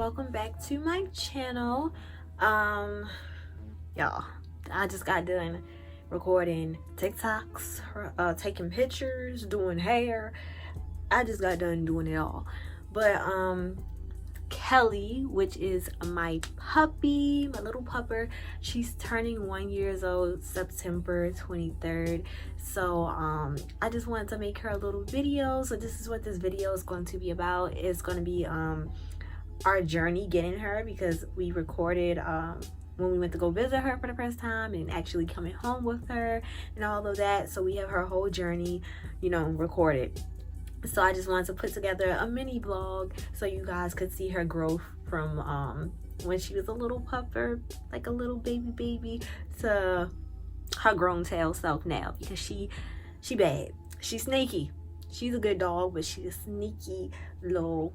welcome back to my channel. Y'all, I just got done recording TikToks, taking pictures, doing hair. I just got done doing it all. But Kelli, which is my puppy, my little pupper, she's turning 1 year old September 23rd. So I just wanted to make her a little video. So this is what this video is going to be about. It's going to be our journey getting her, because we recorded when we went to go visit her for the first time and actually coming home with her and all of that. So we have her whole journey, you know, recorded. So I just wanted to put together a mini vlog so you guys could see her growth from when she was a little pupper, like a little baby, to her grown tail self now, because she bad. She's sneaky. She's a good dog, but she's a sneaky little.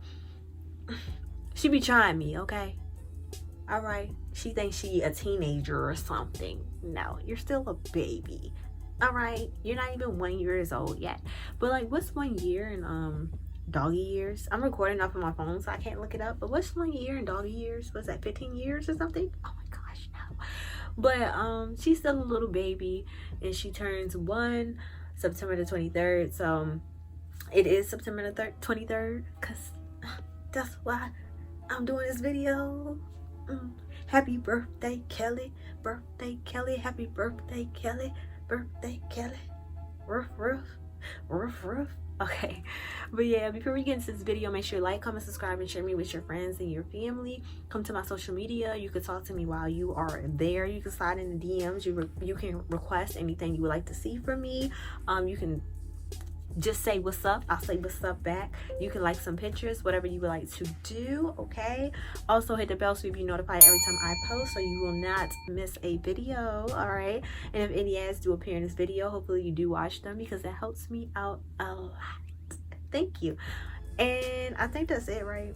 She be trying me, okay? All right. She thinks she a teenager or something. No, you're still a baby. All right, you're not even 1 year old yet. But like, what's 1 year in doggy years? I'm recording off of my phone, so I can't look it up. But what's 1 year in doggy years? Was that 15 years or something? Oh my gosh, no. But she's still a little baby, and she turns 1 September the 23rd. So it is September the 23rd, because that's why I'm doing this video. Happy birthday, Kelli. Birthday, Kelli. Happy birthday, Kelli. Birthday, Kelli. Roof, roof, roof, roof. Okay, but yeah, before we get into this video, make sure you like, comment, subscribe, and share me with your friends and your family. Come to my social media. You can talk to me while you are there. You can slide in the DMs. You can request anything you would like to see from me. You can just say what's up. I'll say what's up back. You can like some pictures, whatever you would like to do. Okay, also hit the bell so you'll be notified every time I post, so you will not miss a video. All right, and if any ads do appear in this video, hopefully you do watch them, because it helps me out a lot. Thank you. And I think that's it, right?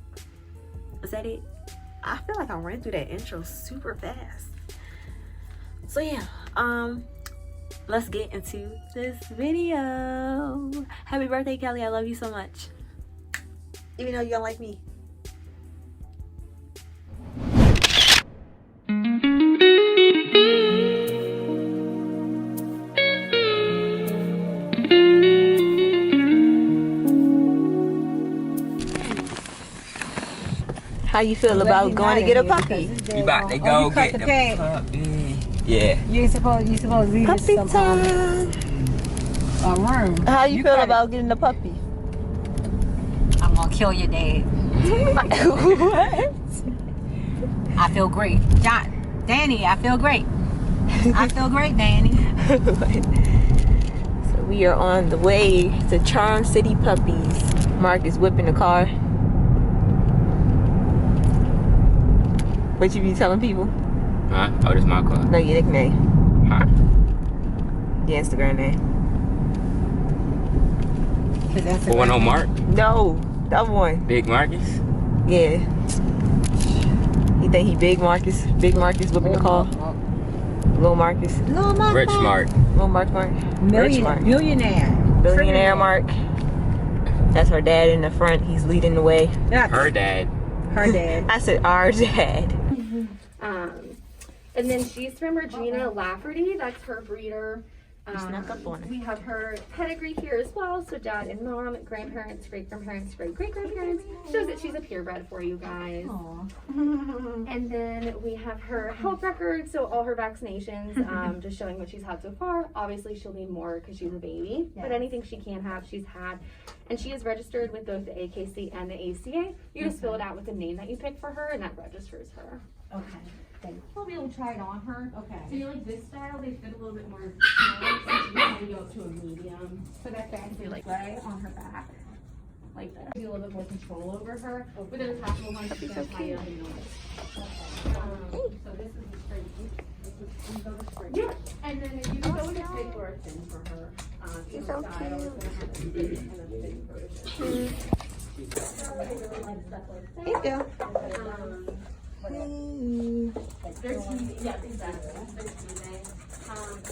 Is that it? I feel like I ran through that intro super fast. So yeah, let's get into this video. Happy birthday, Kelli. I love you so much, even though you don't like me. How you feel about going to get a puppy? You about to go get the puppy. Yeah. You supposed to leave Puppy some time. a room. How you feel about getting a puppy? I'm gonna kill your dad. What? I feel great. Danny, I feel great. I feel great, Danny. So we are on the way to Charm City Puppies. Mark is whipping the car. What you be telling people? Huh? Oh, this my car. No, your nickname. Huh? Your Instagram name. For one on Mark? No, that one. Big Marcus? Yeah. You think he Big Marcus? Big Marcus whipping the car? Little Marcus? No, my Rich Mark. Little Mark? Rich Mark. Billionaire. Billionaire Mark. That's her dad in the front. He's leading the way. Her dad. Her dad. I said our dad. And then she's from Regina Lafferty. That's her breeder. Snuck up on it. We have her pedigree here as well. So dad and mom, grandparents, great-grandparents, great-great-grandparents. Shows that she's a purebred for you guys. And then we have her health record. So all her vaccinations, just showing what she's had so far. Obviously, she'll need more because she's a baby. Yeah. But anything she can have, she's had. And she is registered with both the AKC and the ACA. You just fill it out with the name that you pick for her, and that registers her. Okay. I'll be able to try it on her. Okay. So you like this style? They fit a little bit more small, so you can go up to a medium. So that's fancy, like way on her back, like that. Be a little bit more control over her. With an attachable one, she's gonna tie it up and noise. So this is the straight. Yeah, and then if you can go with a thick or a thin for her. She's so cute. Is gonna have a thick and a thin version. Thank you. They're teething. Yes, exactly. They're teething.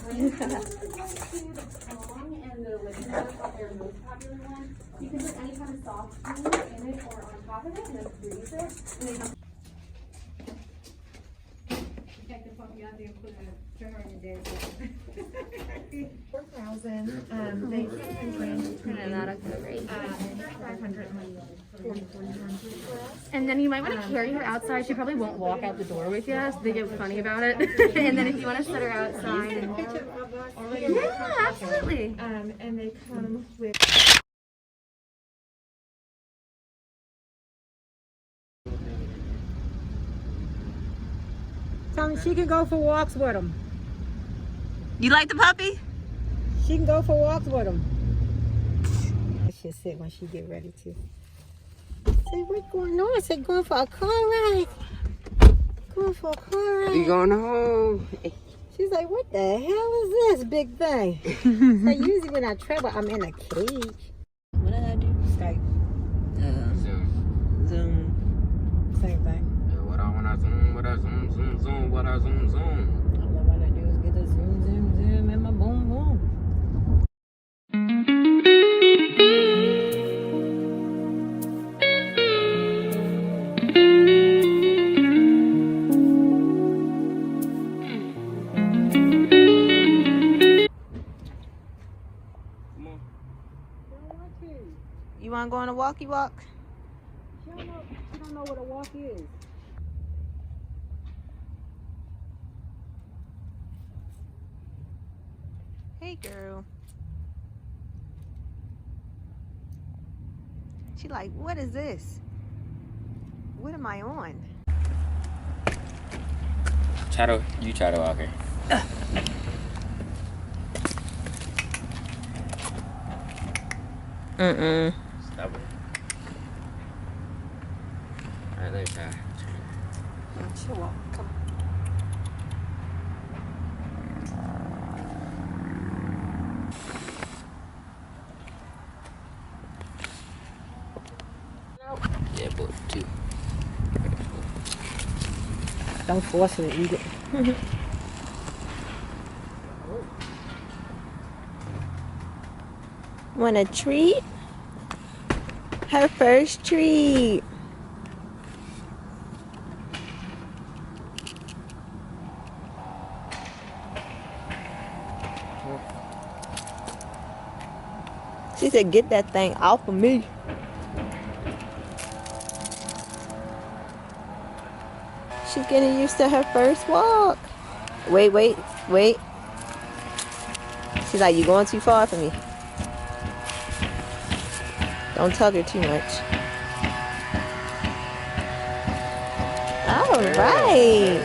When it comes to the prong and the liquid are their most popular one, you can put any kind of soft food in it or on top of it and then freeze it. And they have 4,000. They and that'll go great. 544 And then you might want to carry her outside. She probably won't walk out the door with you. So they get funny about it. And then if you want to set her outside, and yeah, absolutely. And they come with. Tell me she can go for walks with him. You like the puppy? She can go for walks with him. She'll sit when she get ready to. I said, what's going on? I said, going for a car ride. Going for a car ride. We going home. She's like, what the hell is this big thing? So usually when I travel, I'm in a cage. What did I do? Skype. Zoom. Same thing. What I zoom, what I zoom. All I want to do is get the zoom, and my boom, boom. You want to go on a walkie walk? She don't know what a walk is. Hey, girl. She like, what is this? What am I on? You try to walk her. Stop it. Alright, let me try. She'll walk. Come on. Yeah, but 2. Don't force her to eat it. Want a treat? Her first treat. She said, get that thing off of me. She's getting used to her first walk. Wait. She's like, you going too far for me. Don't tug her too much. All right.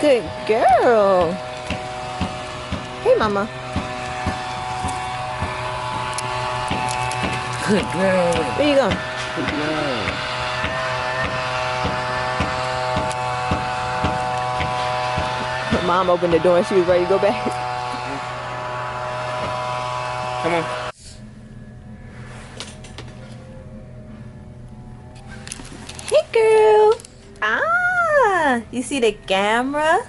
Good girl. Hey, mama. Good girl. Where you going? Good girl. Mom opened the door and she was ready to go back. Come on. Hey, girl. Ah, you see the camera?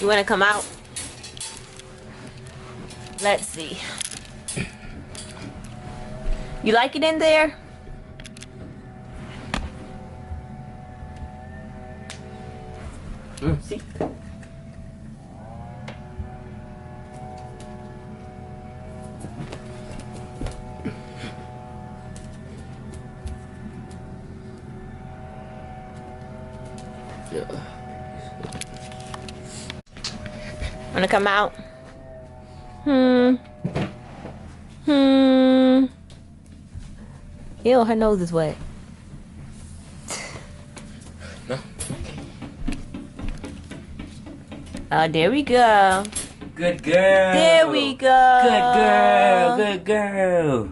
You want to come out? Let's see. You like it in there? See? Wanna come out? Ew, her nose is wet. No. Oh, there we go. Good girl. There we go. Good girl. Good girl.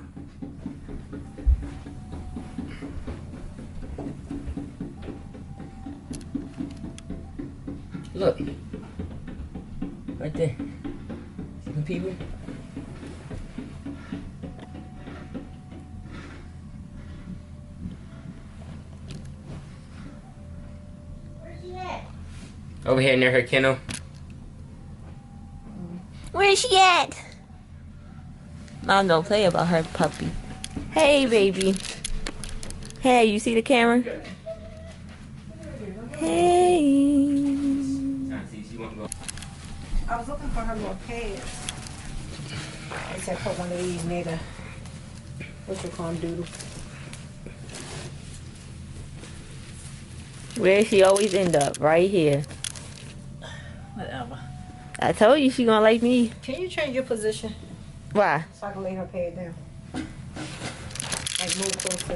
Look. Right there. See the people? Where's she at? Over here near her kennel. Where's she at? Mom don't play about her puppy. Hey, baby. Hey, you see the camera? Hey. I was looking for her little pads. They said put one of these near the, what you call them, doodle. Where she always end up? Right here. Whatever. I told you she gonna like me. Can you change your position Why? so I can lay her pad down? Like move closer.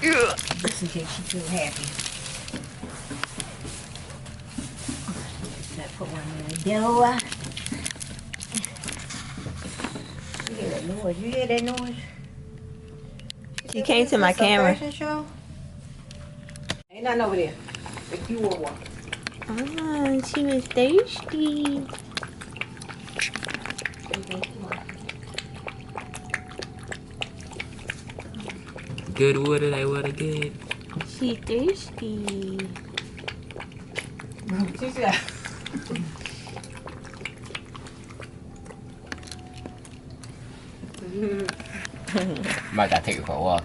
Yeah. Just in case she feel happy. Put one in the door. You hear that noise? You hear that noise? She came to my camera. Fashion show? Ain't nothing over there. If you were walking. Ah, she was thirsty. Good water, that water good. She thirsty. She said. Might gotta take her for a walk.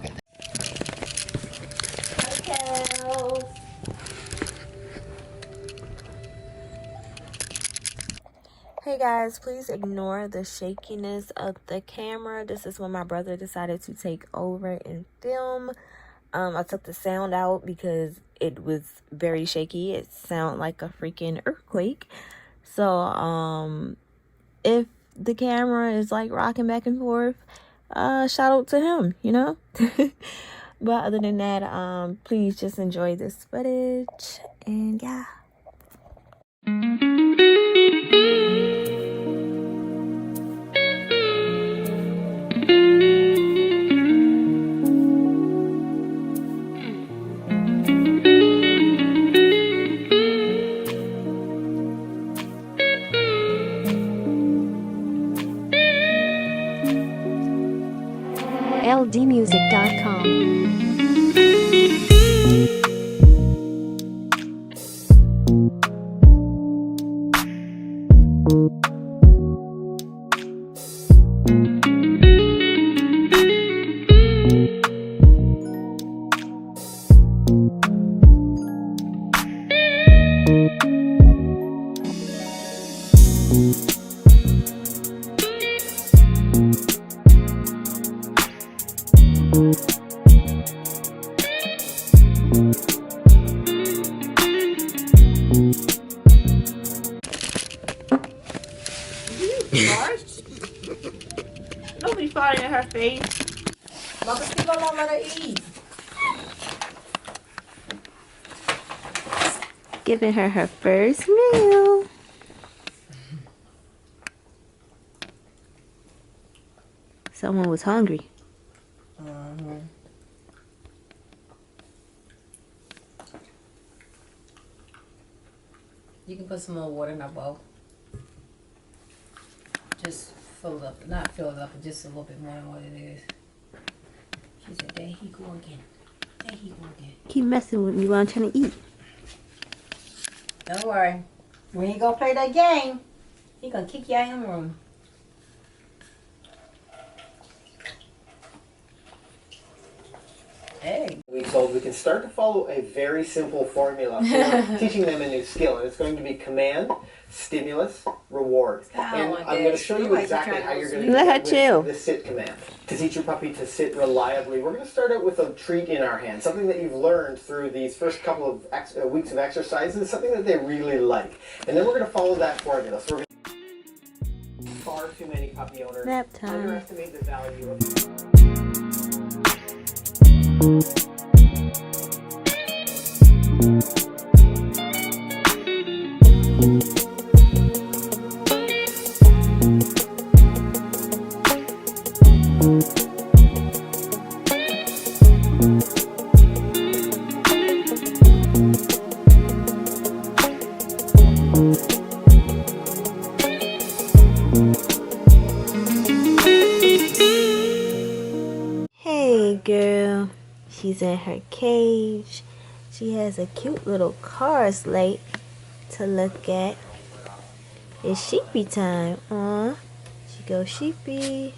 Hey guys, please ignore the shakiness of the camera. This is when my brother decided to take over and film. I took the sound out because it was very shaky. It sounded like a freaking earthquake. So if the camera is like rocking back and forth, shout out to him, you know. But other than that, please just enjoy this footage, and yeah. ldmusic.com. Nobody farted in her face. Mama still won't let her eat. Giving her her first meal. Someone was hungry. You can put some more water in our bowl. Just fill it up. Not fill it up, but just a little bit more than what it is. She said, there he go again. There he go again. Keep messing with me while I'm trying to eat. Don't worry. When you go play that game, he gonna kick you out of the room. Hey. Weeks old, we can start to follow a very simple formula for teaching them a new skill, and it's going to be command, stimulus, reward. And I'm going to show you exactly how you're going to do that with the sit command. To teach your puppy to sit reliably, we're going to start out with a treat in our hand, something that you've learned through these first couple of weeks of exercises, something that they really like. And then we're going to follow that formula. So we're going to far too many puppy owners Nap time. underestimate the value of Hey girl, she's in her cage. She has a cute little car slate to look at. It's sheepy time. Aw, she goes sheepy.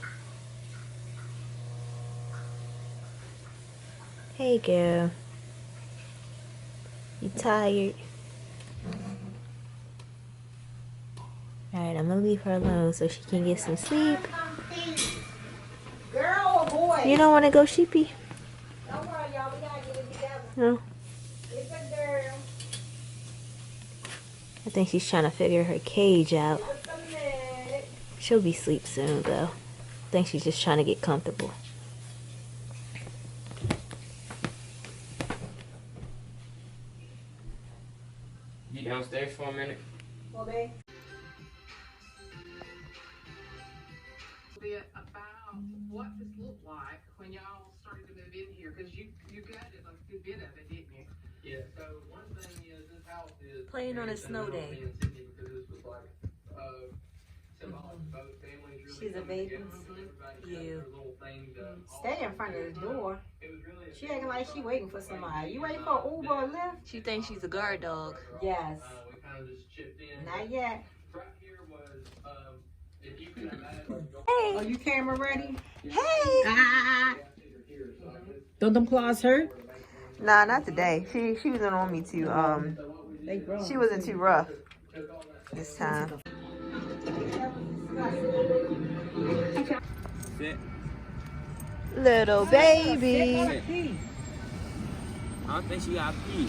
Hey girl. You tired? Alright, I'm gonna leave her alone so she can get some sleep. Girl or boy? You don't wanna go sheepy? Don't worry, y'all. We gotta get it together. No. It's a girl. I think she's trying to figure her cage out. It's a leg. She'll be asleep soon though. I think she's just trying to get comfortable. You downstairs for a minute? Well, babe. Bit about what this looked like when y'all started to move in here, because you gutted a good bit of it, didn't you? Yeah, so one thing is this house is Playing on a snow day. in Sydney because this was like symbolic of both families really. She's a coming baby. together. Everybody You. got their little thing done. Stay in front of the door. It was really She acting like she waiting for somebody. You waiting for an Uber or Lyft? She thinks she's a guard dog. Yes. we kind of just chipped in. Not yet. Right here was if you can imagine. Are you camera ready? Hey! Ah. Don't them claws hurt? Nah, not today. She wasn't on me to They grown. she wasn't too rough this time. Sit. Little baby. I don't think she got pee.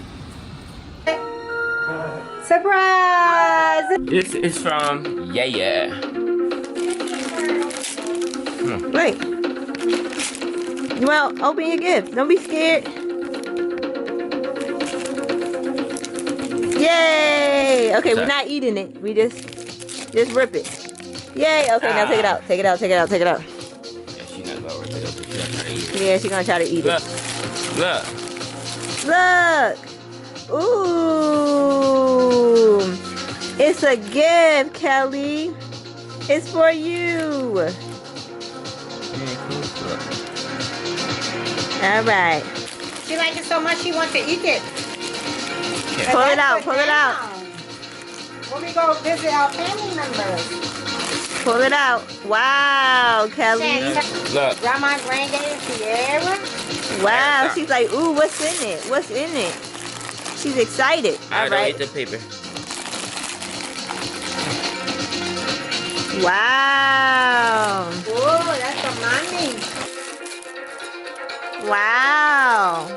Surprise! This is from Yeah. Wait. Well, open your gift. Don't be scared. Yay! Okay, we're not eating it. We just rip it. Yay! Okay, now take it out. Take it out. Take it out. Take it out. Yeah, she not gonna rip it open. She gonna try to eat it. Yeah, she's gonna try to eat Look. it. Look. Look! Ooh! It's a gift, Kelly. It's for you. All right. She likes it so much she wants to eat it. Yeah. Pull it out. Pull it out. When we go visit our family members. Pull it out. Wow, Kelly. Look. Grandma, granddaddy, Sierra. Wow. She's like, ooh, what's in it? What's in it? She's excited. I All don't right. eat the paper. Wow. Oh, that's for mommy. Wow.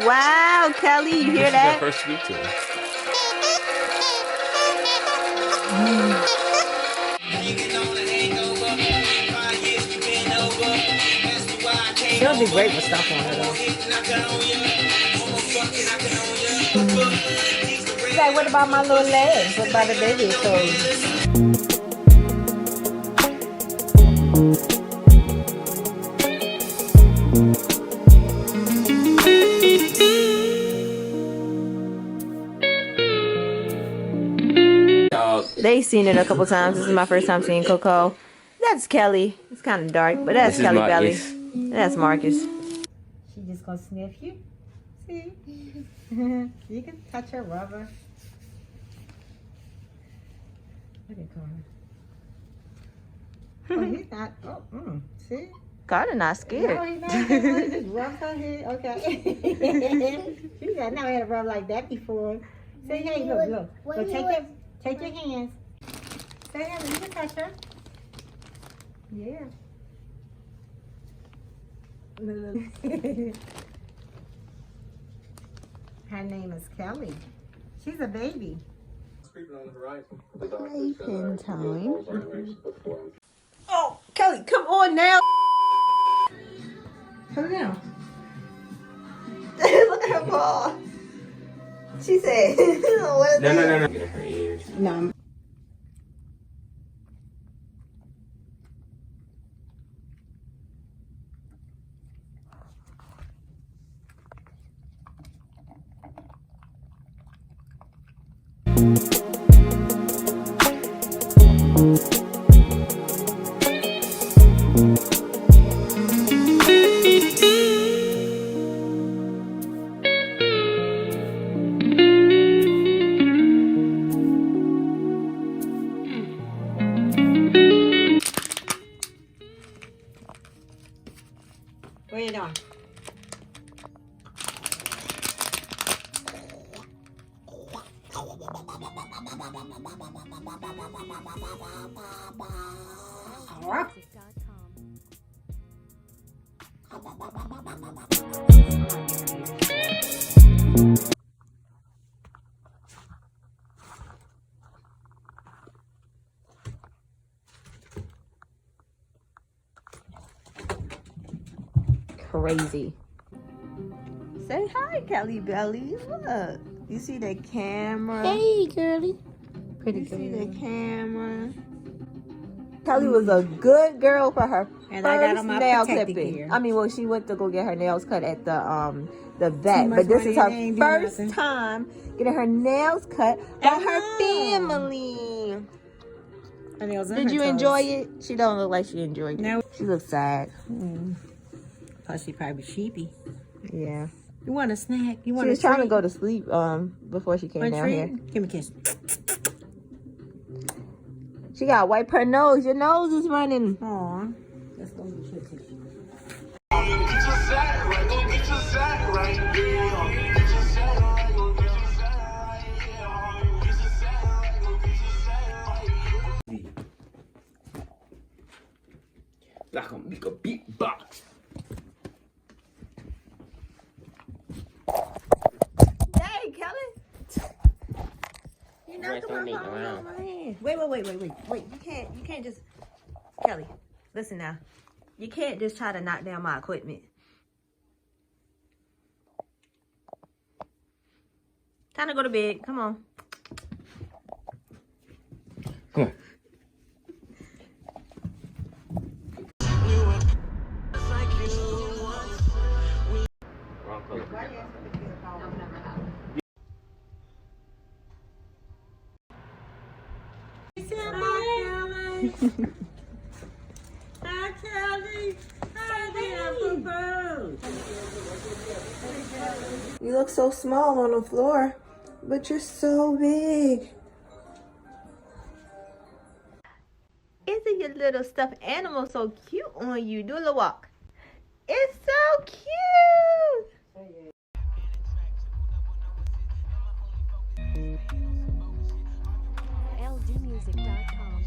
Wow, Kelly, you hear This is that? her first sweet tooth. She'll be great with stuff on her though. She's like, what about my little legs? What about the baby clothes? They've seen it a couple times. This is my first time seeing Coco. That's Kelly. It's kind of dark, but that's This is Kelly Belly. Marcus. That's Marcus. She just gonna sniff you. See? You can touch her rubber. Look at Carter. Oh, he's not. Oh, see? Carter not No, scared. he's not. He just rubs her head. Okay. She's like, never had a rub like that before. Say, hey, look, look. So take your hands. Say, hey, you can touch her. Yeah. Her name is Kelly. She's a baby. Playpen time. Oh, Kelly, come on now. Put it down. Look at her paw. She said, what is No. that? Get her ears. No. What are you doing? Crazy. Say hi, Kelly Belly. Look. You see the camera? Hey, girly. Pretty You girl. see the camera? Kelly was a good girl for her And I got first on my nail protective clipping. gear. I mean, well, she went to go get her nails cut at the vet, much but this money is her and they ain't do first nothing. time getting her nails cut by At her home. family. Her nails on Did her you toes. enjoy it? She don't look like she enjoyed it. No. She looks sad. Plus, she probably sheepy. Yeah. You want a snack? You want She a was trying to treat? go to sleep before she came Want a down treat? here. Give me a kiss. She got to wipe her nose. Your nose is running. Aw. Let's go get your tissue. Like a make a beatbox. Hey, Kelly. You knocked Don't make my phone around. on my hand. Wait. You can't just, Kelly, listen now. You can't just try to knock down my equipment. Time to go to bed. Come on. Come on. Wrong color. You look so small on the floor, but you're so big. Isn't your little stuffed animal so cute on you? Do a little walk. It's so cute. ldmusic.com.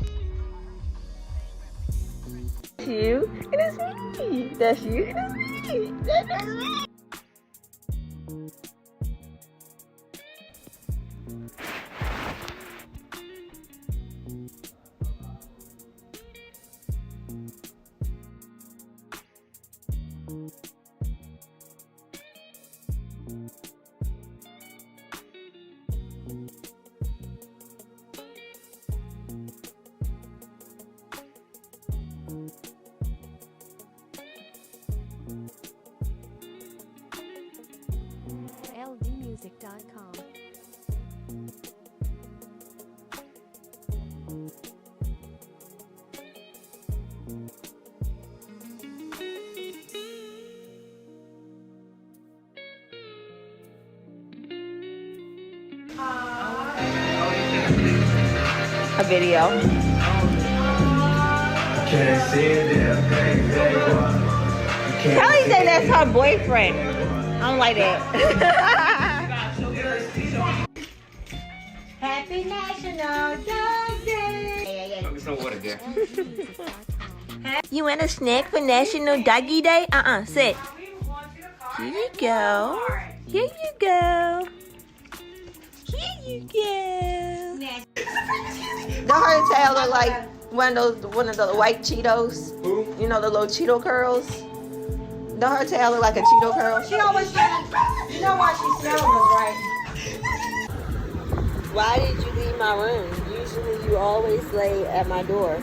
You. It is me. That's you. It is me. That is me. ldmusic.com. A video. Kelly say that's her boyfriend. I don't like that. Happy National Dog Day. Give me some water, girl. ldmusic.com. You want a snack for National Doggy Day? Sit. Here you go. Here you go. Here you go. Don't her tail look like one of the white Cheetos? Who? You know the little Cheeto curls? Don't her tail look like a Cheeto curl? She always said, you know why she smells us, right? Why did you leave my room? Usually you always lay at my door.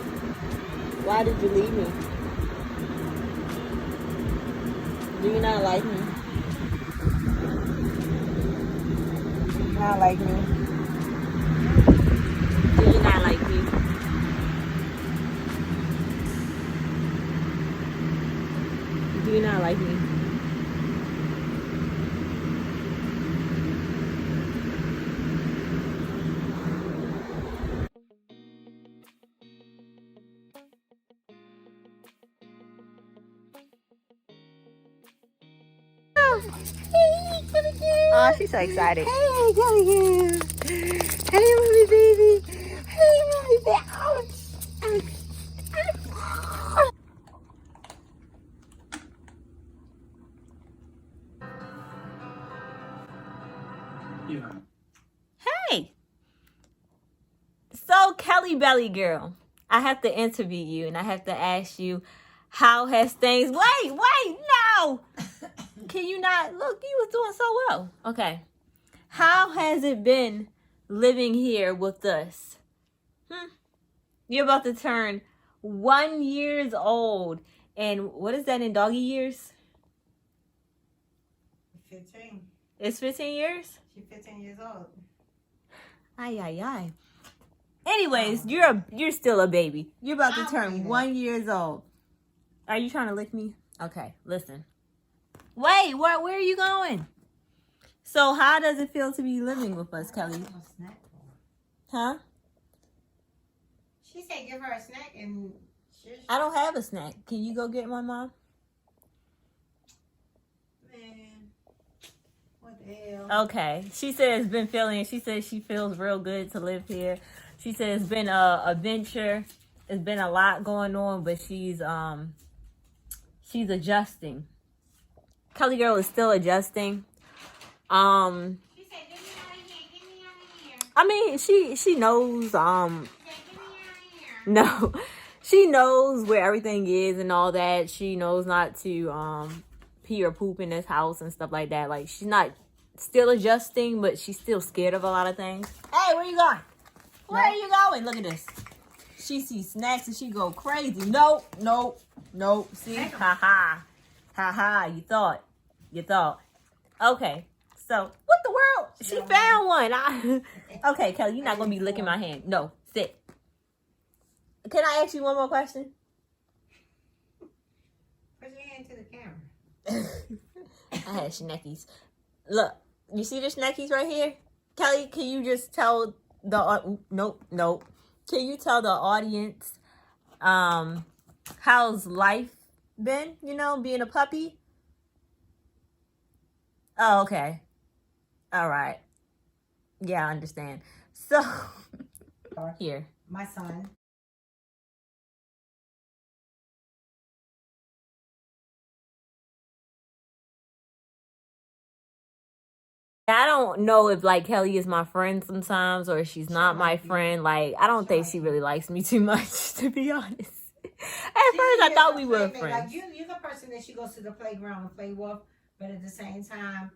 Why did you leave me? Do you not like me? Do you not like me? Do you not like me? Do you not like me? Oh, she's so excited. Hey, Kelly. Hey, mommy, baby. Hey, Hey. So, Kelly Belly Girl, I have to interview you and I have to ask you, how has things... Wait, no! Can you not... Look, you was doing so well. Okay. How has it been living here with us? You're about to turn 1 year old. And what is that in doggy years? 15. It's 15 years? She's 15 years old. Ay. Anyways, you're still a baby. You're about to turn 1 year old. Are you trying to lick me? Okay, listen. Wait, where are you going? So how does it feel to be living with us, Kelly? Huh? She said give her a snack and I don't have a snack. Can you go get my mom? Man, what the hell? Okay. She said she says she feels real good to live here. She said it's been a adventure. It's been a lot going on, but she's adjusting. Kelly girl is still adjusting. She said, get me out of here. I mean, she knows, She said, get me out of here. no, she knows where everything is and all that. She knows not to, pee or poop in this house and stuff like that. Like, she's not still adjusting, but she's still scared of a lot of things. Hey, where you going? Where are you going? Look at this. She sees snacks and she go crazy. Nope. See? Ha. You thought. Okay. So, what the world? She found one. Okay, Kelly, you're not going to be licking my hand. No, sit. Can I ask you one more question? Put your hand to the camera. I had snackies. Look, you see the snackies right here? Kelly, can you just tell the... Nope. Can you tell the audience how's life been, being a puppy? Oh, okay. All right. Yeah, I understand. So, here. My son. I don't know if, like, Kelly is my friend sometimes or she's not my friend. Like, I don't think she really likes me too much, to be honest. At first, I thought we were friends. Like, you're the person that she goes to the playground and play with, but at the same time,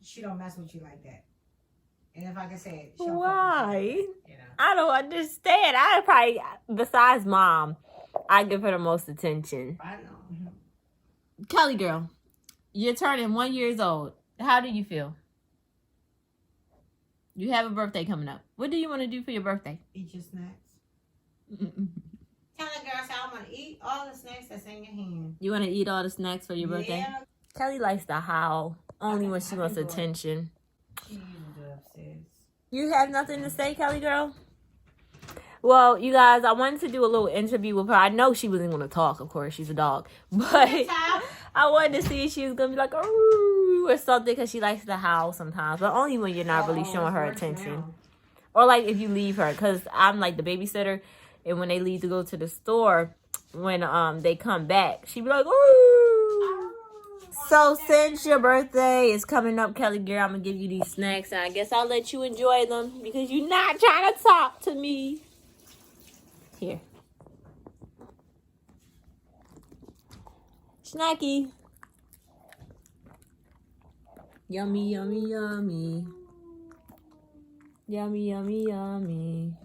she don't mess with you like that. And if I can say it, why? I don't understand. I probably, besides mom, I give her the most attention. I know. Kelly girl, you're turning 1 year old. How do you feel? You have a birthday coming up. What do you want to do for your birthday? Eat your snacks. Tell the girl, so I want to eat all the snacks that's in your hand. You want to eat all the snacks for your birthday? Yeah. Kelly likes to howl only when she wants attention. She usually upstairs. You have nothing to say, Kelly girl? Well, you guys, I wanted to do a little interview with her. I know she wasn't going to talk, of course. She's a dog. But I wanted to see if she was going to be like, ooh, or something, because she likes to howl sometimes. But only when you're not really showing her attention. Now. Or, like, if you leave her. Because I'm, like, the babysitter. And when they leave to go to the store, when they come back, she be like, ooh. So, since your birthday is coming up, Kelly girl, I'm going to give you these snacks. And I guess I'll let you enjoy them. Because you're not trying to talk to me. Here. Snacky. Yummy, yummy, yummy. Yummy, yummy, yummy.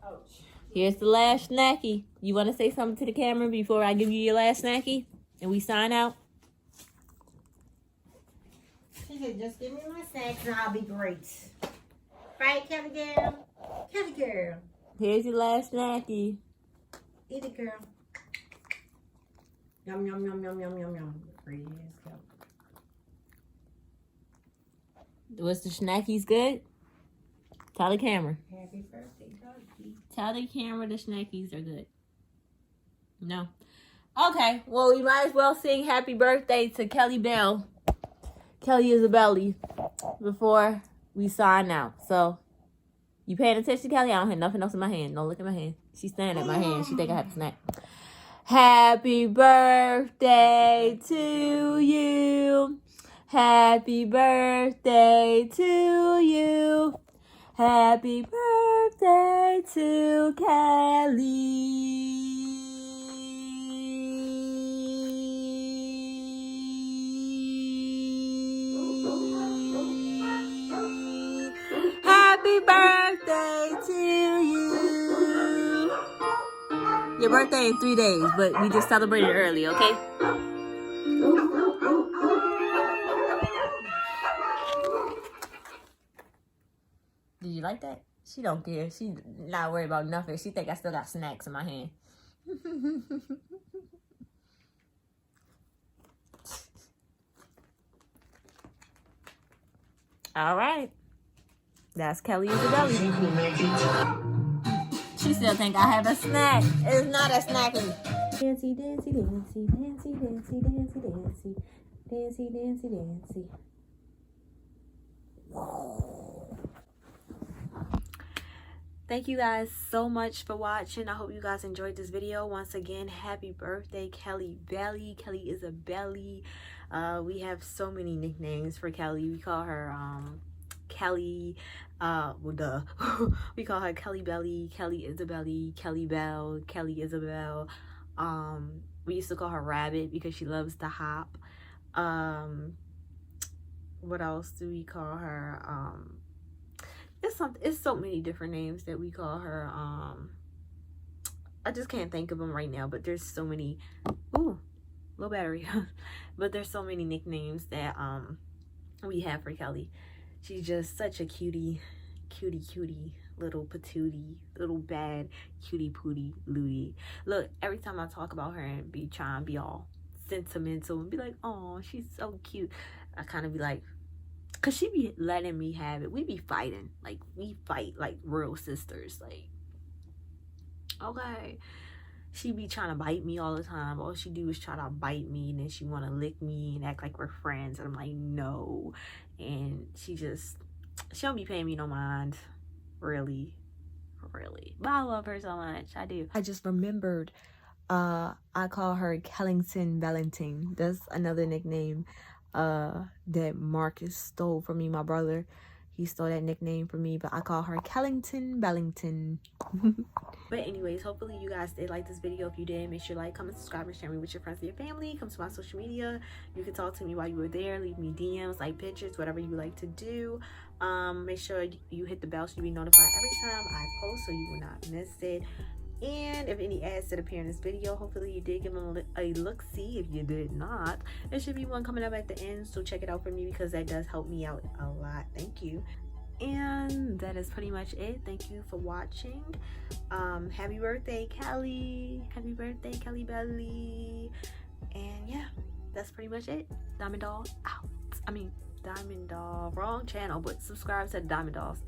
Ouch. Here's the last snacky. You want to say something to the camera before I give you your last snacky? And we sign out? She said, just give me my snacks and I'll be great. Right, Kelly girl? Kelly girl. Here's your last snacky. Eat it, girl. Yum, yum, yum, yum, yum, yum, yum. Pretty ass girl. Was the snackies good? Tell the camera. Happy birthday, doggy. Tell the camera the snackies are good. No. Okay. Well, we might as well sing happy birthday to Kelly Bell. Kelly Isabelli before we sign out. So, You paying attention, Kelly? I don't have nothing else in my hand. Don't look at my hand. She's staring at my hand. She think I have a snack. Happy birthday to you. Happy birthday to you. Happy birthday to Kelly. Happy birthday to you. Your birthday in 3 days, but we just celebrated early, okay? Did you like that? She don't care. She not worried about nothing. She think I still got snacks in my hand. All right. That's Kelli Isabelli. She still think I have a snack. It's not a snack. Dancy, dancy, dancy, dancy, dancy, dancy, dancy, dancy, dancy, dancy. Thank you guys so much for watching. I hope you guys enjoyed this video. Once again, happy birthday, Kelli Belly. Kelli Isabelli. We have so many nicknames for Kelli. We call her Kelli, we call her Kelli Belly, Kelli Isabelli, Kelli Bell, Kelli Isabel. We used to call her Rabbit because she loves to hop. What else do we call her? It's so many different names that we call her. I just can't think of them right now, but there's so many. Ooh, low battery. But there's so many nicknames that we have for Kelli. She's just such a cutie little patootie, little bad cutie pootie lootie. Look, every time I talk about her and be trying to be all sentimental and be like, oh, she's so cute, I kind of be like, cause she be letting me have it. We be fighting, like we fight like real sisters. Like, okay, she be trying to bite me all the time. All she do is try to bite me, and then she want to lick me and act like we're friends, and I'm like, no. And she don't be paying me no mind, really. But I love her so much. I do. I just remembered, I call her Kellington Valentine. That's another nickname that Marcus stole from me, my brother. He stole that nickname from me, but I call her Kellington Bellington. But anyways, hopefully you guys did like this video. If you did, make sure to like, comment, subscribe, and share me with your friends and your family. Come to my social media. You can talk to me while you were there. Leave me DMs, like pictures, whatever you like to do. Make sure you hit the bell so you'll be notified every time I post so you will not miss it. And if any ads did appear in this video, hopefully you did give them a look-see. If you did not, there should be one coming up at the end, so check it out for me because that does help me out a lot. Thank you. And that is pretty much it. Thank you for watching. Happy birthday, Kelli. Happy birthday, Kelli Belly. And yeah, that's pretty much it. Diamond Doll out. I mean, Diamond Doll, wrong channel, but subscribe to the Diamond Dolls.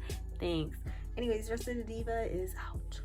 Thanks. Anyways, Rissathediva is out.